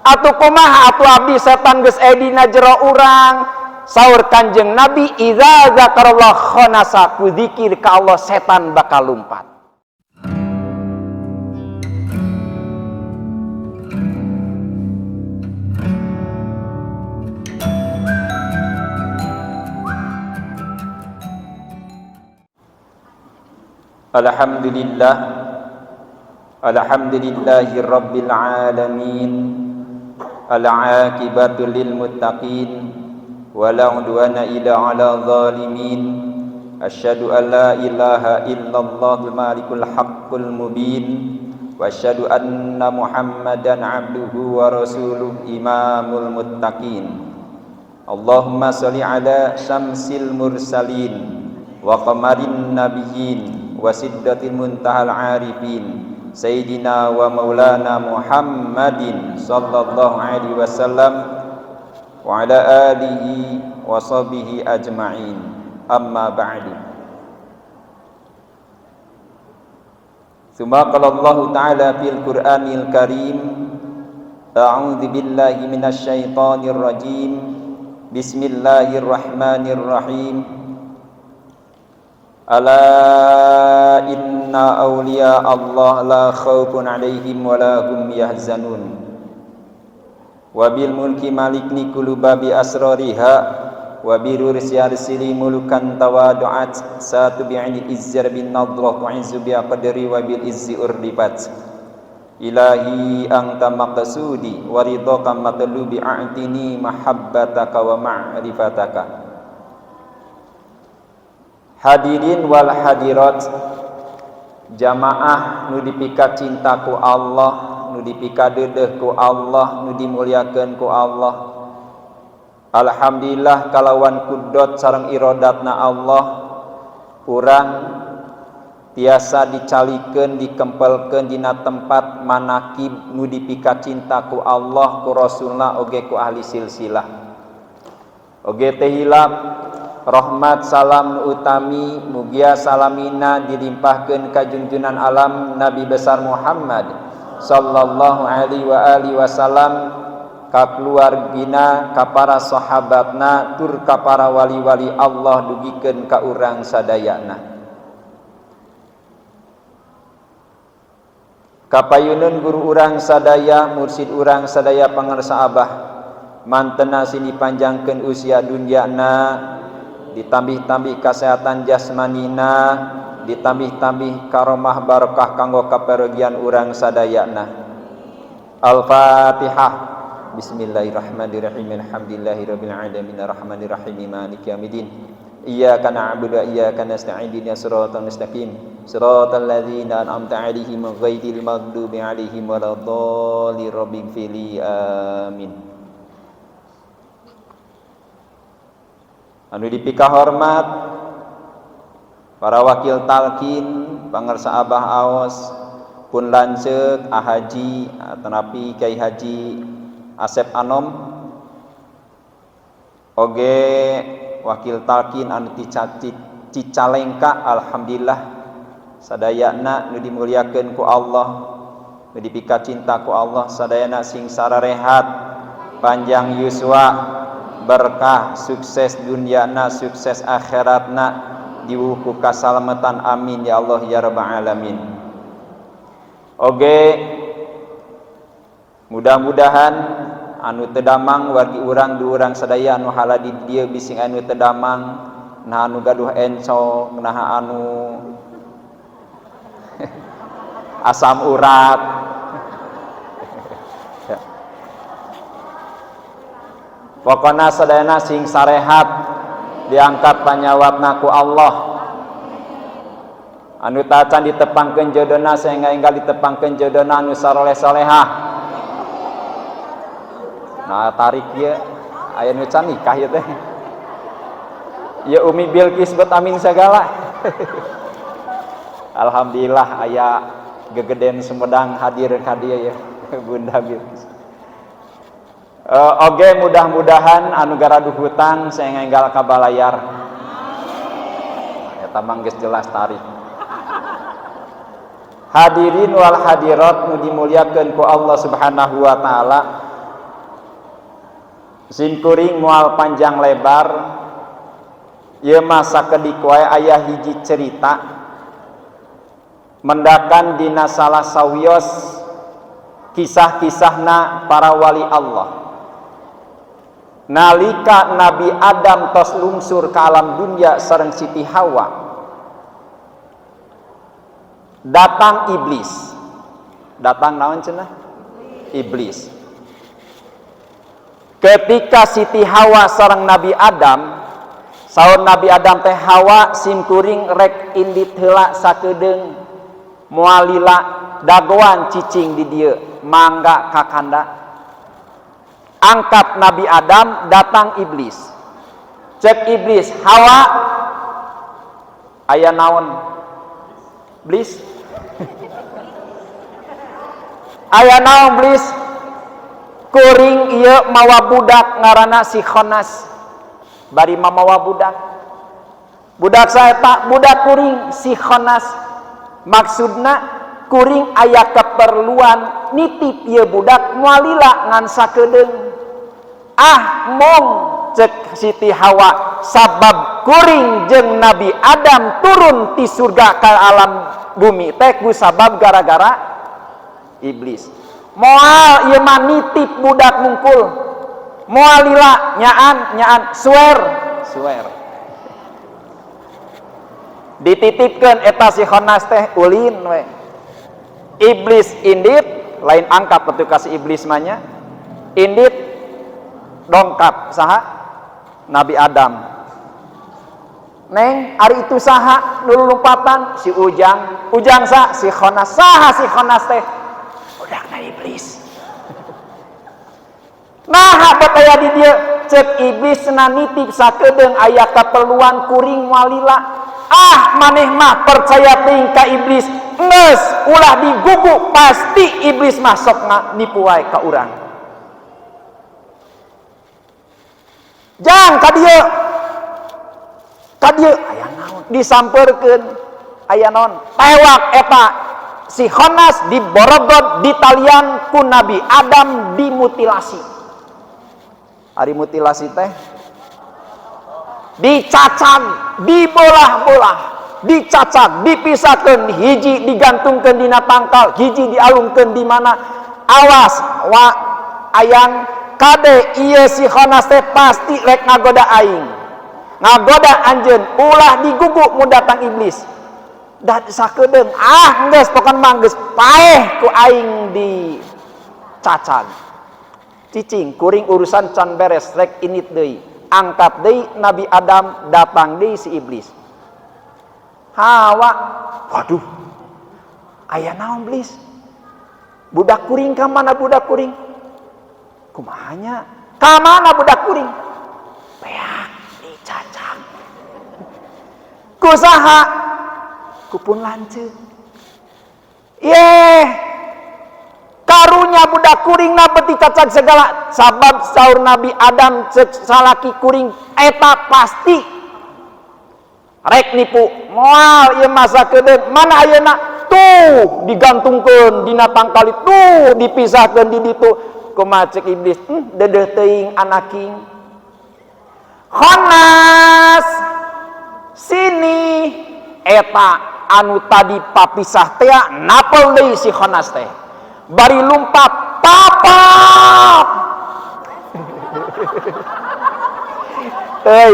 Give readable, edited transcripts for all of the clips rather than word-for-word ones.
Atuh kumaha atuh abdi setan geus aya dina jero urang. Saur Kanjeng Nabi, idza zakarallah khanasa, ku zikir ka Allah setan bakal lumpat. Alhamdulillah, alhamdulillahi rabbil alamin, al-aqibatu lil muttaqin, wala udwana illa ala zalimin. Asyhadu an la ilaha illallahul malikul haqqul mubin, wa asyhadu anna muhammadan abduhu wa rasuluh imamul muttaqin. Allahumma sholli ala syamsil mursalin wa qamarin nabiyyin wa siddatil muntahal arifin sayyidina wa maulana Muhammadin sallallahu alaihi wasallam wa ala alihi wa sahbihi ajma'in. Amma ba'du. Tsumma qala Allah ta'ala fil Qur'anil Karim, a'udzu billahi minasy syaithanir rajim. Bismillahirrahmanirrahim. Ala inna awliya Allah la khawfun alaihim wa la hum yahzanun. Wa bil mulki malikni kulubabi asrariha, wa birur siyarsili mulukan tawadu'at, satu bi'ini izzar bin nadrah wa izzu bi'aqadri wa bil izzi urdifat. Ilahi anta maqsudi wa ridhaka matlubi a'tini mahabbataka wa ma'rifataka. Hadirin wal hadirat, jamaah nu dipika cinta ku Allah, nu dipika deudeuh ku Allah, nu dimuliakeun ku Allah. Alhamdulillah kalawan kudot sareng irodatna Allah, urang tiasa dicalikeun dikempelkeun dina tempat manakib nu dipika cinta ku Allah, ku Rasulna, oge ku ahli silsilah. Oge teh hilap rahmat salam utami mugia salamina dilimpahkeun ka junjunan alam Nabi besar Muhammad sallallahu alaihi wa alihi wasallam, ka keluargina, ka para sahabatna, tur ka para wali-wali Allah dugikeun ka urang sadayana. Kapayuneun guru urang sadaya, mursid urang sadaya pangarsa Abah, mantena sini panjangkeun usia dunyana, ditambih-tambih kesehatan jasmanina, ditambih-tambih karomah barokah kanggo kaperegian urang sadayana. Al-Fatihah. Bismillahirrahmanirrahim. Alhamdulillahirabbil alamin arrahmanir rahim maliki yaumiddin. Iyyaka na'budu wa iyyaka nasta'in ihdinas siratal mustaqim siratal ladzina an'amta 'alaihim ghairil maghdubi 'alaihim waladdallin. Rabbighfirli. Amin. Anu dipika hormat para wakil talkin, pangarsa Abah Aos, pun lanceuk Haji atanapi Kyai Haji Asep Anom, oge wakil talkin anu ti Cicalengka, alhamdulillah sadayana nu dimuliakeun ku Allah, nu dipika cinta ku Allah, sadayana sing sararehat, panjang yuswa, berkah, sukses dunyana, sukses akhiratna, diwuku kasalamatan, amin ya Allah ya rabbal alamin. Oge mudah-mudahan anu tedamang wargi urang du urang sadaya anu hala di dieu bising anu tedamang, nah anu gaduh encok, nah anu asam urat. Pokona sadayana sing sarehat, diangkat panyawatna ku Allah. Anu tacan ditepangkeun jodona sehingga enggal ditepangkeun jodona anu saleh-salehah. Nah tarik ieu aya nu can nikah ieu teh. Ieu Umi Bilqis bet amin sagala. Alhamdulillah aya gegeden Sumedang hadir ka dieu ya Bunda Bilqis. Oge mudah-mudahan anu garaduh hutang saya ngenggal kabalayar. Eta mah geus jelas tarik. Hadirin wal hadirat nu dimuliakeun ku Allah Subhanahu wa taala, Simkuring mual panjang lebar ieu mah sakedik wae aya hiji cerita mendakan dina salah sawios kisah-kisahna para wali Allah. Nalika Nabi Adam tos lungsur ka alam dunya sareng Siti Hawa, datang iblis. Datang naon cenah? Iblis. Ketika Siti Hawa sareng Nabi Adam, saur Nabi Adam teh, Hawa simkuring rek indit heula sakedeung moal lila dagoan cicing di dieu, mangga kakanda. Angkat Nabi Adam, datang iblis. Cek iblis, Hawa aya naon? Iblis? Aya naon iblis? Kuring ieu mawa budak ngaranna si Khonas. Bari mamawa budak. Budak saeta budak kuring si Khonas. Maksudna kuring aya keperluan nitip ieu budak moal lila ngan sakedeung. Ah mong cek Siti Hawa, sabab kuring jeung Nabi Adam turun ti surga ka alam bumi teh ku sabab gara-gara iblis. Moal ieu mah nitip budak mungkul. Moal lila nyaan swear. Dititipkeun eta si Khonas teh ulin we. Iblis indit lain angkat atuh ka si iblis mah nya. Indit dongkap saha? Nabi Adam. Neng, ari itu saha nu lompatan? Si Ujang. Ujang sa si Khonas. Saha si Khonas teh? Budakna iblis. Nah, abot aya di dieu cek iblis na nitip sakedeung aya kaperluan kuring walila. Ah, maneh mah percaya teuing ka iblis. Geus ulah digugu pasti iblis mah sok nipu wae ka urang. Jang ka dieu aya naon? Disampeurkeun aya naon? Tewak eta si Khonas diborogod, ditalian ku Nabi Adam, dimutilasi. Ari mutilasi teh dicacag, dibolah-bolah, dicacag, dipisahkeun, hiji digantungkeun dina tangkal, hiji dialungkeun di mana. Awas wa ayang kade ieu si Khonas teh pasti rek ngagoda aing. Ngagoda anjeun, ulah digugu mun datang iblis. Da sakedeung geus pokon mah geus paeh ku aing dicacag. Cicing kuring urusan can beres rek init deui. Angkat deui Nabi Adam, datang deui si iblis. Hawa, waduh. Aya naon iblis? Budak kuring ka mana budak kuring? Kumaha nya? Ka mana budak kuring? Peak dicacag. Kusaha? Kupun lanceuk. Karunya budak kuring na beti cacag segala, sabab saur Nabi Adam cek salaki kuring eta pasti rek nipu. Moal ieu mah sakedeung mana ayeuna? Tuh digantungkeun dina tangkal itu, dipisahkeun di ditu. Kumaha cek iblis? Dedeh teuing anaking. Khonas sini eta anu tadi papisah teh napel deui si Khonas teh. Bari lumpat papap.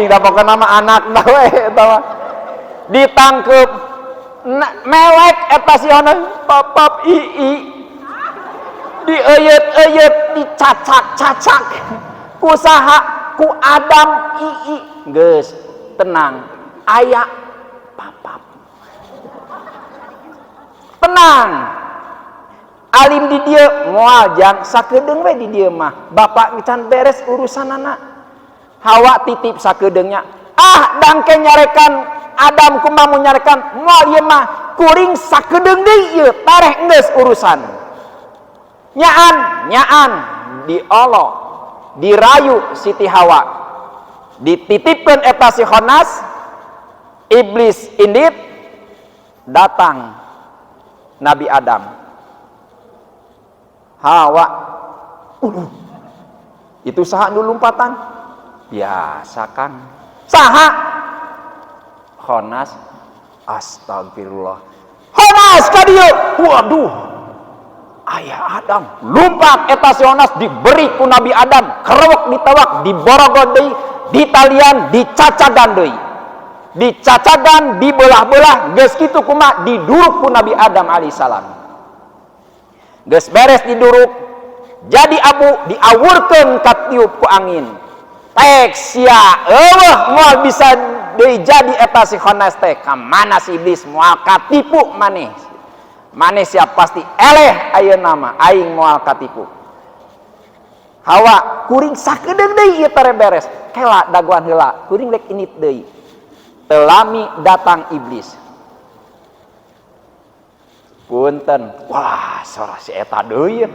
Da pokona mah anakna we eta mah. Ditangkep melek eta si Khonas papap ii. Dieuyet-euyet, dicacak-cacak. Kusaha? Ku Adam ii. Geus tenang. Aya papap. Tenang. Alim di dieu moal jang sakedeung we di dieu mah. Bapak can beres urusanana. Hawa titip sakedeungnya. Dangke nyarekan Adam kumaha mun nyarekan moal ieu mah kuring sakedeung deui ieu tareh geus urusan. Nyaan diolo, dirayu Siti Hawa. Dititipkeun eta si Khonas, iblis indit datang Nabi Adam. Hawa Itu saha nu lompatan? Biasa Kang. Saha? Khonas. Astagfirullah. Khonas ka dieu. Waduh. Ayah Adam lumpat eta si Khonas diberi ku Nabi Adam, kerewek ditawak, diborogod deui, ditalian, dicacagan deui. Dicacagan, dibelah-belah, geus kitu kumaha diduruk ku Nabi Adam alaihissalam. Geus beres diduruk, jadi abu diawurkeun ka tiup ku angin. Tek sia eueuh moal bisa deui jadi eta si Khonas teh ka mana si iblis moal katipu maneh. Maneh siap pasti eleh ayeuna mah aing moal katipu. Hawa kuring sakedeung deui ieu teh beres. Kela dagoan heula, kuring rek init deui. Telami datang iblis. Punten, wah sora si eta deui.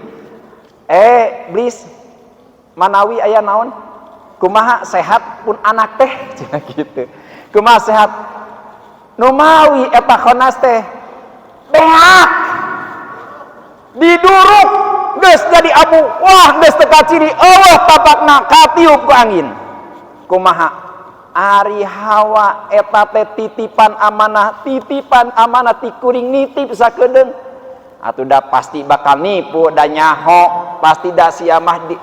Iblis, manawi aya naon? Kumaha sehat pun anak teh cenah kitu. Kumaha sehat? Nu mawi eta Khonas teh beak. Diduruk geus jadi abu. Wah, geus teu kaciri eueuh tapakna katiup ku angin. Kumaha? Ari Hawa eta teh titipan amanah ti kuring nitip sakedeung. Atuh da pasti bakal nipu da nyaho, pasti da sia mah di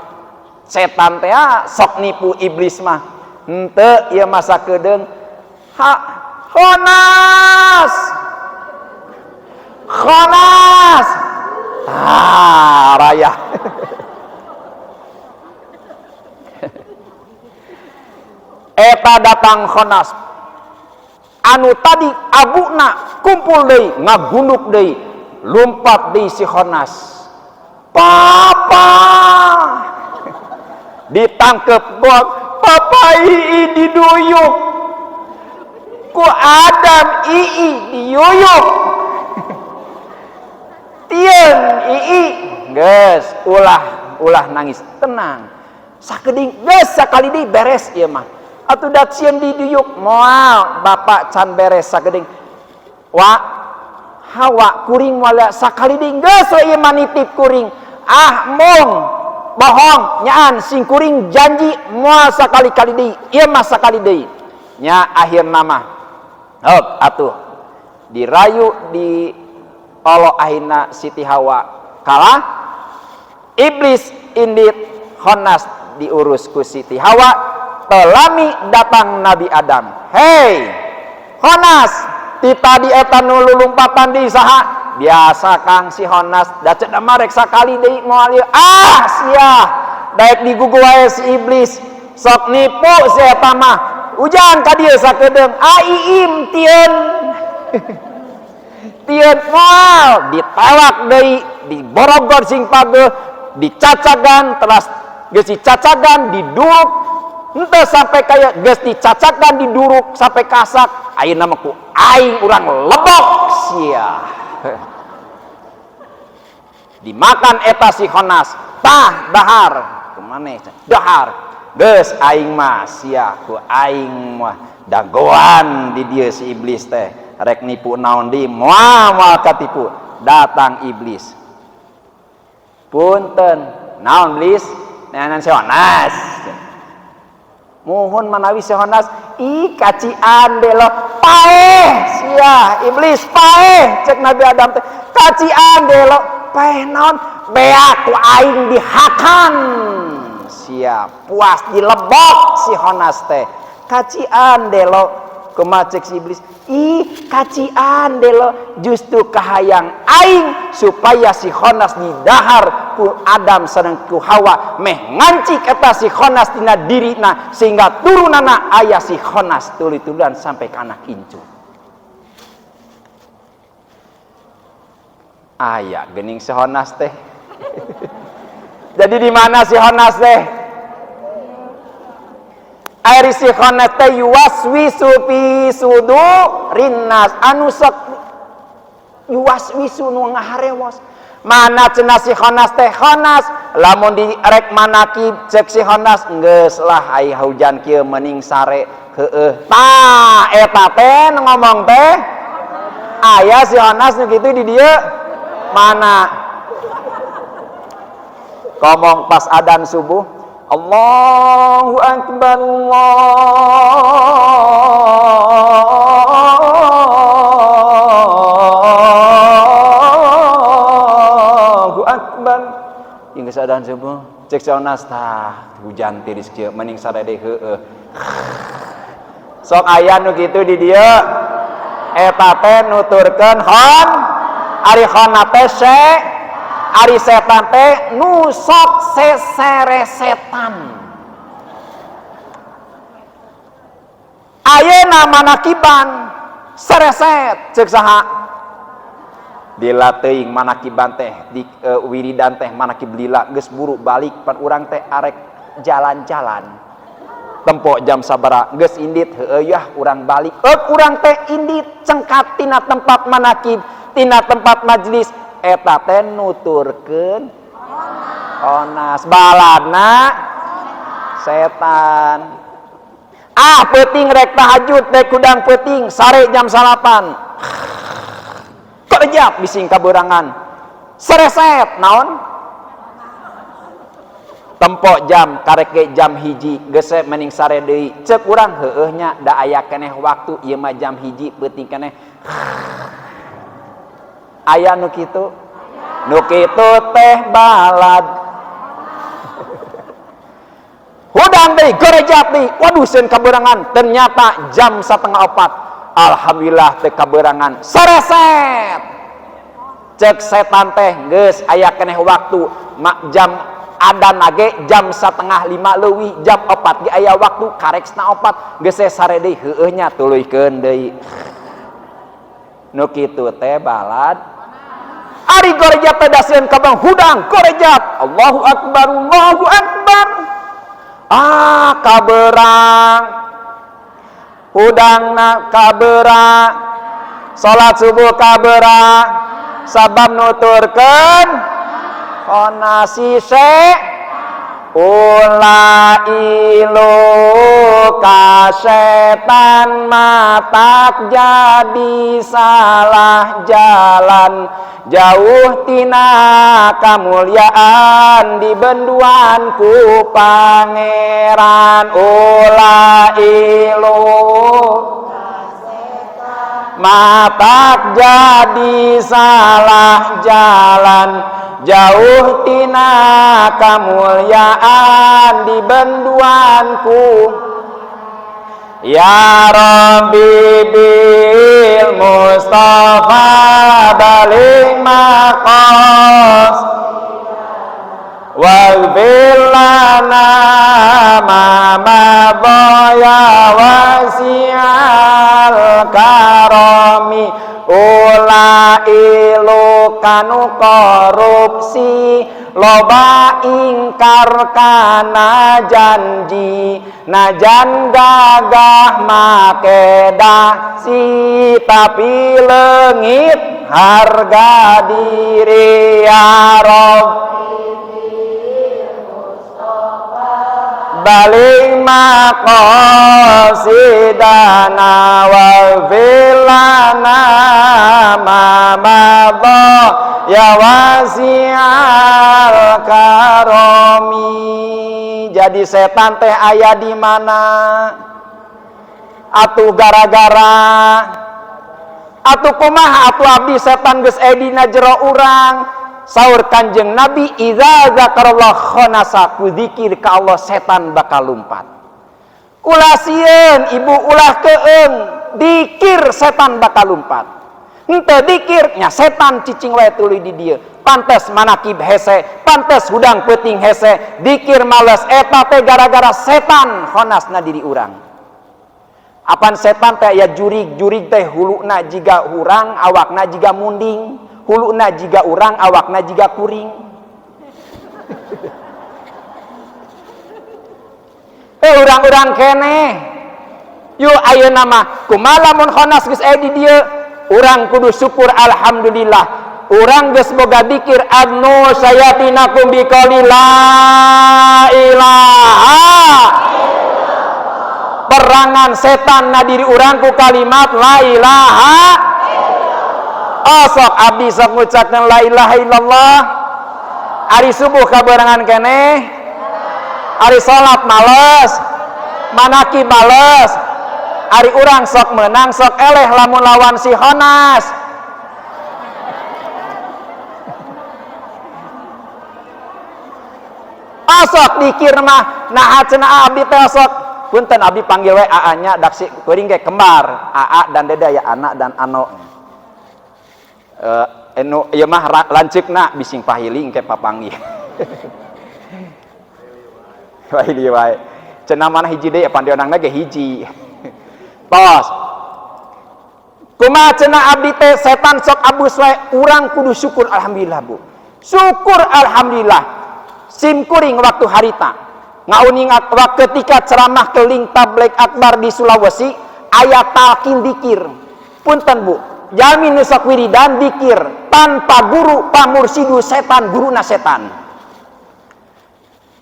setan teh sok nipu iblis mah. Henteu ieu mah sakedeung. Khonas. Khonas. Raya. Eta datang Khonas anu tadi abuna kumpul deui ngagunduk deui lumpat deui si Khonas. Papa ditangkep gol. Papa ii diduyuk ku Adam ii diyuyuk. Tieun ii geus ulah nangis tenang sakedik geus sakali deui beres ieu mah. Atuh dak sieun diduyuk moal bapak can beres sakedik. Hawa kuring moal sakali deui geus ieu mah nitip kuring. Mung bohong nyaan sing kuring janji moal sakali-kali deui. Ieu mah sakali deui. Nya akhirna mah heup atuh dirayu di olo ahina Siti Hawa kalah iblis indit Khonas diurus ku Siti Hawa. Telami datang Nabi Adam. Hei Khonas, ti tadi eta nu lulumpatan di saha? Biasa Kang si Khonas da ceuk marek sakali deui moal ieu. Sia daek digugu wae si iblis sok nipu si eta mah. Ujan ka dieu sakedeung. Iim tieun. Tieun moal ditewak deui, diborogod sing pageuh, dicacagan teras geus dicacagan diduruk. Henteu sampai kaya geus dicacakan diduruk sampai kasak ayeuna mah ku aing urang lebok sia. Dimakan eta si Khonas tah dahar kumaneh dahar geus aing mah sia ku aing mah dagoan di dieu si iblis teh rek nipu naon di moal katipu. Datang iblis. Punten naon iblis neangan si Khonas. Mohon manawi si Khonas kacian delo paeh sia iblis paeh cek Nabi Adam teh kacian delo paeh naon beak ku aing dihakan sia puas dilebok si Khonas teh kacian delo kumaha cek si iblis kacian delo justru kahayang aing supaya si Khonas didahar ku Adam sareng ku Hawa meh ngancik eta si Khonas tina dirina sehingga turunana aya si Khonas tuluy-tuluyan sampai ka anak kincu. Aya geuning si Khonas teh. Jadi di mana si Khonas teh? Ari si Khonas teh yuwaswisu fi sudurin nas anu sok yuwaswisu nu ngaharewos. Mana cenah si Khonas teh? Khonas lamun direk manakib cek si Khonas geus lah ai hujan kieu mending sare heueuh. Tah eta teh ngomong teh aya si Khonas nu kitu di dieu mana? Ngomong pas adzan subuh Allahu Akbar, Allahu Akbar. Yang kesadaran semua cek saonas tah hujan tiris kieu mending sarede heueuh. Sok aya nu kitu di dieu eta teh nuturkeun hon ari honna teh ari setan teh nu sok seseresetan. Ayeuna manakiban sereset ceuk saha? Bila teuing manakiban teh di wiridan teh manakib lila geus buru balik pan urang teh arek jalan-jalan. Tempo jam sabaraha geus indit heueuh yah urang balik. Urang teh indit cengkat tina tempat manakib, tina tempat majelis eta teh nuturkeun onas baladna setan. Peuting rek tahajud teh kudang peuting sare jam 8. Kerejap bising kaberangan. Sereset naon? Tempo jam karek ge jam hiji geus mending sare deui. Ceuk urang heueuh nya da aya keneh waktu ieu mah jam hiji peuting keneh. Aya nu kitu? Nu kitu teh balad. Hudang deui, gerejat deui. Waduh seun kaberangan. Ternyata jam 3:30. Alhamdulillah teh kaberangan. Sereset. Cek setan teh geus aya keneh waktu jam adan lage jam 4:30 leuwih jam 4 ge aya waktu kareksna 4 geus sare deui heueuh nya tuluykeun deui. Nu kitu teh balad. Ari gorejat teh dasieun ka bang hudang gorejat. Allahu Akbar, Allahu Akbar. Kaberang. Hudangna kaberang. Salat subuh kaberang. Sabab nuturkeun onasi se ulah ilu ka setan matak jadi salah jalan jauh tina kamulyaan dibenduan ku pangeran. Ulah ilu matak jadi salah jalan jauh tina kamulyaan dibenduanku. Ya Rabbi bil Mustafa balik maqas waghfir lana ma madaya wasi'al karami. Ula ilu kanu korupsi loba ingkar kana janji najan gagah make dasi tapi leungit harga diri. Ya Rabb balik maqasidana waghfir lana ma madha ya wasi'al karami. Jadi setan teh aya di mana? Atuh gara-gara atuh kumaha atuh abdi setan geus aya dina jero urang. Saur Kanjeng Nabi, idza zakarallah khonasa, ku zikir ka Allah setan bakal lumpat. Ulah sieun ibu ulah keung, dikir setan bakal lumpat. Henteu dikir nya setan cicing wae tuluy di dieu. Pantes manakib hese, pantes hudang peuting hese, dikir males eta teh gara-gara setan khonasna diri urang. Apan setan teh aya jurig-jurig teh huluna jiga urang, awakna jiga munding. Huluna jiga urang, awakna jiga kuring. Urang-urang keneh. Yuk ayeuna mah kumaha lamun khonas geus aya di dieu, urang kudu syukur alhamdulillah. Urang geus boga dikir adnu sayatinakum biqauli la ilaha. Perangan setan na diri urang ku kalimat la ilaha. Sok abdi sok ngucapkeun la ilaha illallah. Ari subuh kaberangan keneh. Ari salat males, manaki bales, ari urang sok menang sok eleh lamun lawan si Honas. Sok dikir mah nah cenah abdi teh sok punten abdi panggil we AA nya daksi kuring ge kembar AA dan Deda ya anak dan Ano enu ieu mah lanceukna bising pahiling ke papanggih wae di wae cenah mana hiji deui pandionangna ge hiji tos kumaha cenah abdi teh setan sok abus wae urang kudu syukur alhamdulillah Bu syukur alhamdulillah sim kuring waktu harita ngauning ketika ceramah keling tabligh akbar di Sulawesi ayat talqin dikir punten Bu jalmi nu sok wiridan dikir tanpa guru pamursidu setan guruna setan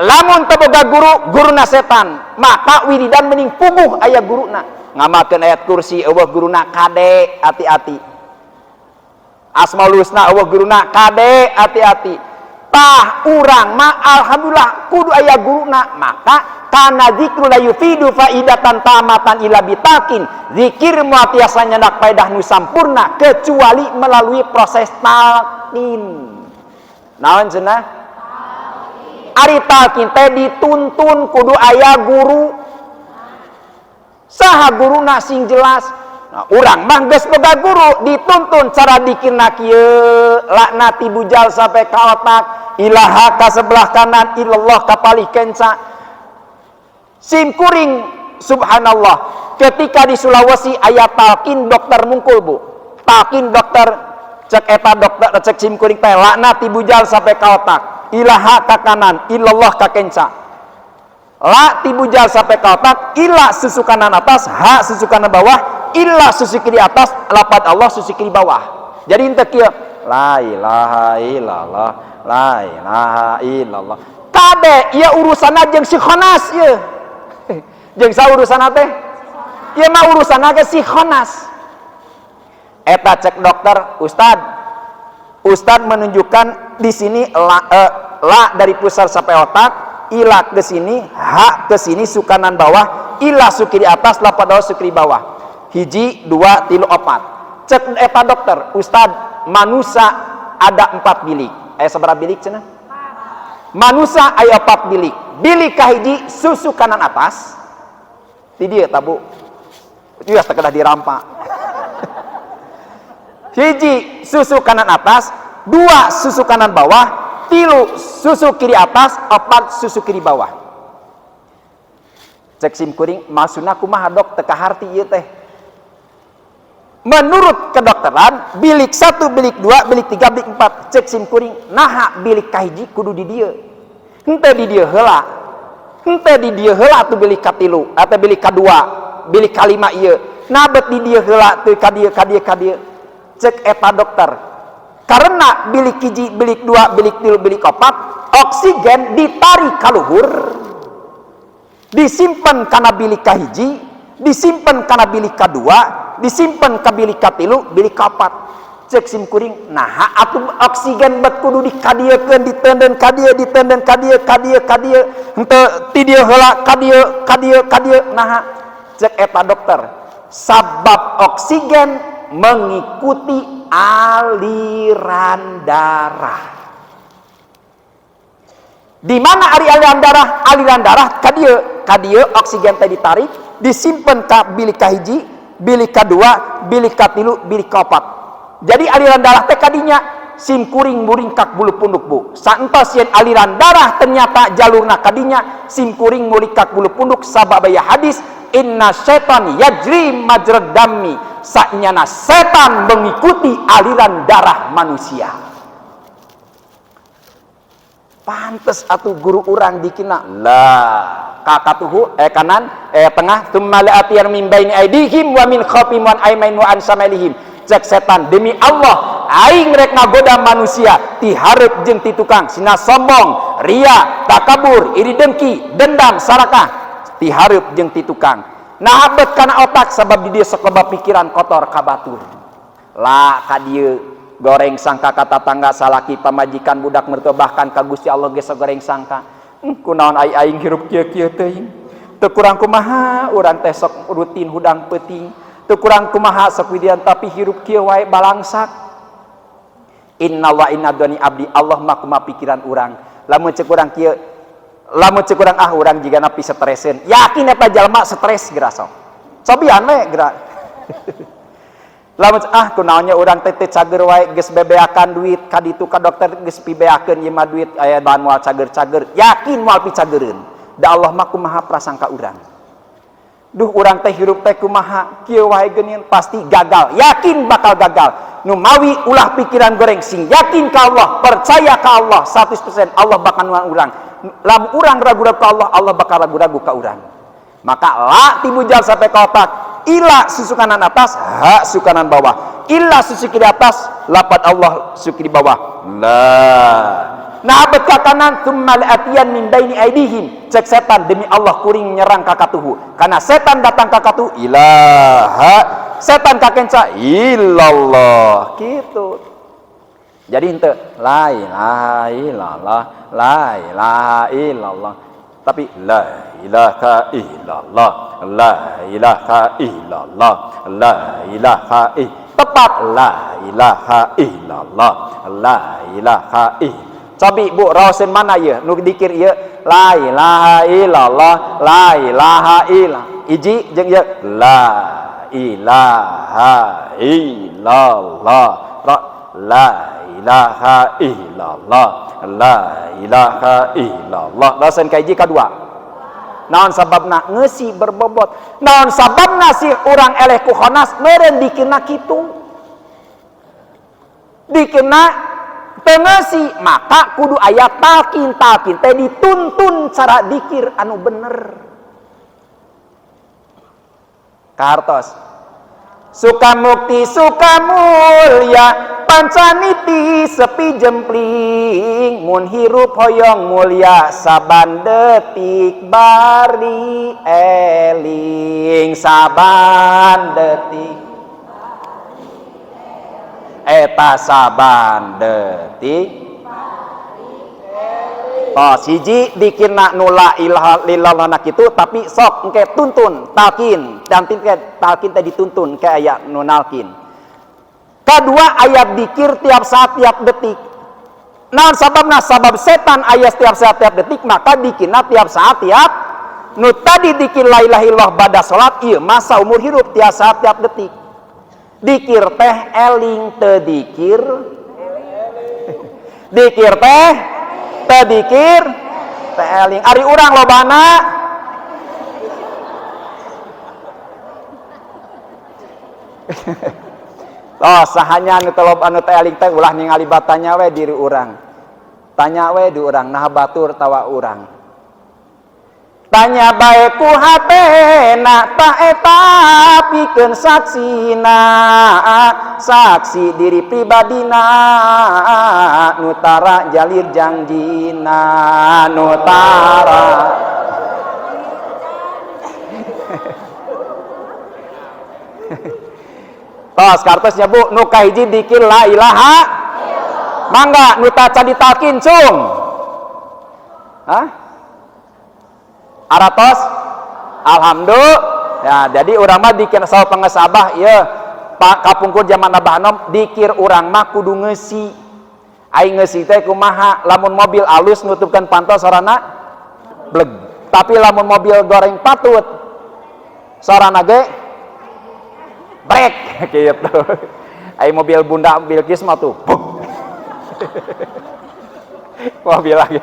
lamun teu boga guruna setan maka wiridan mending puguh aya guruna ngamakeun ayat kursi eueuh guruna kade hati-hati Asmaul Husna eueuh guruna kade hati-hati tah urang mah alhamdulillah kudu aya guruna maka kana zikru la yufidu faidatan tamatan ila bitakin zikir moal tiasa nyandak faedah nu sampurna kecuali melalui proses talqin naon cenah ari talqin teh dituntun kudu aya guru saha guruna sing jelas nah, urang mah geus boga guru dituntun cara dikirna kieu laknati bujal sampai ka otak ilaha ka sebelah kanan ilallah ka palih kenca sim kuring subhanallah ketika di Sulawesi aya talqin dokter mungkul Bu talqin dokter cek eta dokter cek sim kuring teh laknati bujal sampai ka otak ilaha ka kanan ilallah ka kenca la tibujal sampai ke otak ila susu kanan atas ha susu kanan bawah illa susu kiri atas lapat Allah susu kiri bawah jadi ente kieu la ilaha illallah la ilaha illallah kade ieu urusanna jeung si Khonas ieu jeung sa urusanna teh ieu mah urusanna ge si Khonas eta cek dokter Ustad menunjukkan di sini la dari pusar sampai otak ila ke sini ha ke sini sukanan bawah ila sukiri atas lapat Allah sukiri bawah hiji 2 3 4 cek eta dokter Ustad manusia ada 4 bilik aya sabaraha bilik cenah manusia aya 4 bilik bilik kahiji susu kanan atas di dieu tabu tias teh kedah dirampa hiji susu kanan atas 2 susu kanan bawah 3 susu kiri atas 4 susu kiri bawah cek sim kuring maksudna kumaha dok teu kaharti ieu teh menurut kedokteran bilik 1 bilik 2 bilik 3 bilik 4 cek sim kuring naha bilik kahiji kudu di dieu henteu di dieu heula tuh bilik katilu atau bilik kadua bilik kalima ieu nabet di dieu heula teu ka dieu cek eta dokter karena bilik hiji bilik 2 bilik 3 bilik 4 oksigen ditarik ka luhur disimpen kana bilik kahiji disimpen kana bilik kadua disimpen ka bilik katilu bilik kaopat cek sim kuring nah atuh oksigen bet kudu dikadiekeun diteuneun ka dieu diteuneun ka dieu henteu ti dieu heula ka dieu nah cek eta dokter sabab oksigen mengikuti aliran darah di mana aliran darah ka dieu oksigen teh ditarik disimpen ka bilik kahiji bilik kadua bilik katilu bilik kaopat jadi aliran darah teh kadinya sim kuring muringkak bulu punduk Bu saentos yen aliran darah ternyata jalurna kadinya sim kuring muringkak bulu punduk sabab aya hadis inna syaitan yajri majrad dammi saknyana setan mengikuti aliran darah manusia pantes atuh guru urang dikina lah kakatuhu kanan tengah tummala atiyar min baini aidihim wa min khalfihim wa aymain wa an samailihim cek setan demi Allah aing rek ngagoda manusia ti hareup jeung ti tukang sina sombong ria takabur iri dengki dendam sarakah ti hareup jeung ti tukang nah abet kana otak sabab di dieu sok loba pikiran kotor ka batur lah ka dieu goreng sangka ka tatangga salaki pamajikan budak mertua bahkan ka Gusti Allah ge goreng sangka kunaon aing hirup kieu-kieu teuing. Teu kurang kumaha urang teh sok rutin hudang peuting. Teu kurang kumaha sok widian tapi hirup kieu wae balangsak. Inna wa inna doni abdi Allah mah kumaha pikiran urang. Lamun ceuk urang kieu, lamun ceuk urang urang jiga napi streseun. Yakin eta jalma stres geura sok. Cobian we geura. Lamun kunaonnya urang teh teu cager wae geus bebeakan duit ka ditu ka dokter geus pibeakeun ieu mah duit aya bahan moal cager-cager. Yakin moal picagereun. Da Allah mah kumaha prasangka urang. Duh urang teh hirup teh kumaha kieu wae geunin pasti gagal. Yakin bakal gagal. Nu mawi ulah pikiran goreng sing yakin ka Allah, percaya ka Allah 100% Allah bakal nuang urang. Lamun urang ragu-ragu ka Allah, Allah bakal ragu-ragu ka urang. Maka la tibujal sampai ka otak. Ila susukanan atas, ha sukanan bawah. Illa susuki di atas, lapat Allah suki di bawah. La. Nah abad ka kanan, tsumma la'atiyan min baini aidihim. Cek setan demi Allah kuring nyerang ka katuhu. Karena setan datang ka katuhu, ilaha. Setan ka kenca, illallah. Gitu. Jadi henteu la ilaha illallah, la ilaha illallah. Tapi la ilaha illallah, la ilaha illallah, la ilaha tepat la ilaha illallah, la ilaha illallah. Cobi Bu raoseun mana ieu nu dikir ieu la ilaha illallah, la ilaha illallah. Iji jeung ieu la ilaha illallah, la ilaha illallah, la ilaha illallah. Raoseun ka hiji kadua. Naon sababna ngeusi berbobot. Naon sababna si urang eleh ku khonas meureun dikeuna kitu. Dikeuna teu ngeusi, maka kudu aya talkin teh dituntun cara dikir anu bener. Kartos. Sukamukti sukamulya pancaniti sepi jempling mun hirup hoyong mulya saban detik bari eling saban detik eta saban detik tos hiji dikirna nu la ilaha illallah kitu tapi sok engke tuntun talkin dan talkin teh dituntun ke aya nu nalkin. Kedua ayat dikir tiap saat tiap detik. Naon sababna? Sabab setan aya setiap saat tiap detik maka dikirna tiap saat tiap nu tadi dikir la ilaha illallah bada salat ieu masa umur hidup tiap saat tiap detik. Dikir teh eling teu dikir. Dikir teh teu dikir teh eling. Ari urang lobana oh sahanya anu telob anu teh eling teh ulah ningali batanya we diri urang. Tanya we di urang nah batur tawa urang. Tanya bae ku hatena ta eta pikeun saksina saksi diri pribadina nutara jalir jangjina nutara tos kartosnya Bu nu kahiji dikir la ilaha mangga nu taca ditalkin cung hah aratos alhamdulillah ya jadi urang mah dikir saw pengesabah ieu pak kapungkur zaman Abah Nom dikir urang mah kudu ngeusi aing ngeusi teh kumaha lamun mobil alus nutupkeun pantau sorana bleg tapi lamun mobil goreng patut sorana ge brek kitu ai mobil bunda Bilqis mah tuh mobil lagi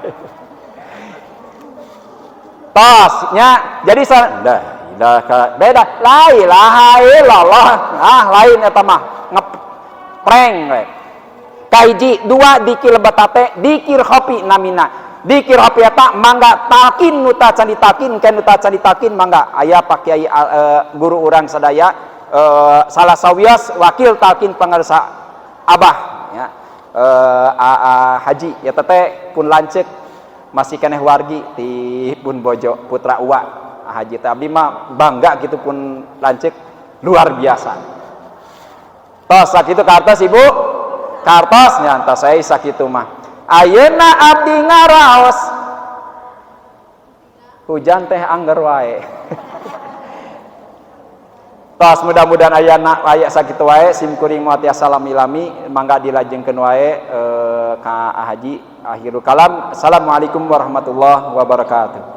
tosnya jadi dah beda la ilaha illallah lain eta mah ngepreng we kaiji dua dikir lebetate dikir khopi namina dikir khopi eta mangga talkin nu tacan ditalkin kan nu tacan ditalkin mangga aya pak kiai guru urang sadaya salah sawios wakil talkin pangarsa Abah ya haji ya teh pun lanceuk masih keneh wargi ti pun bojo putra uwa haji teh abdi mah bangga gitu pun lanceuk luar biasa tos sakitu kartos Ibu kartos nya tos saya sakitu mah ayeuna abdi ngaraos Hujan teh angger wae. Tos mudah-mudahan aya sakitu wae sim kuring moal tiasa lami-lami mangga dilajengkeun wae ka Haji. Akhirul kalam. Assalamualaikum warahmatullahi wabarakatuh.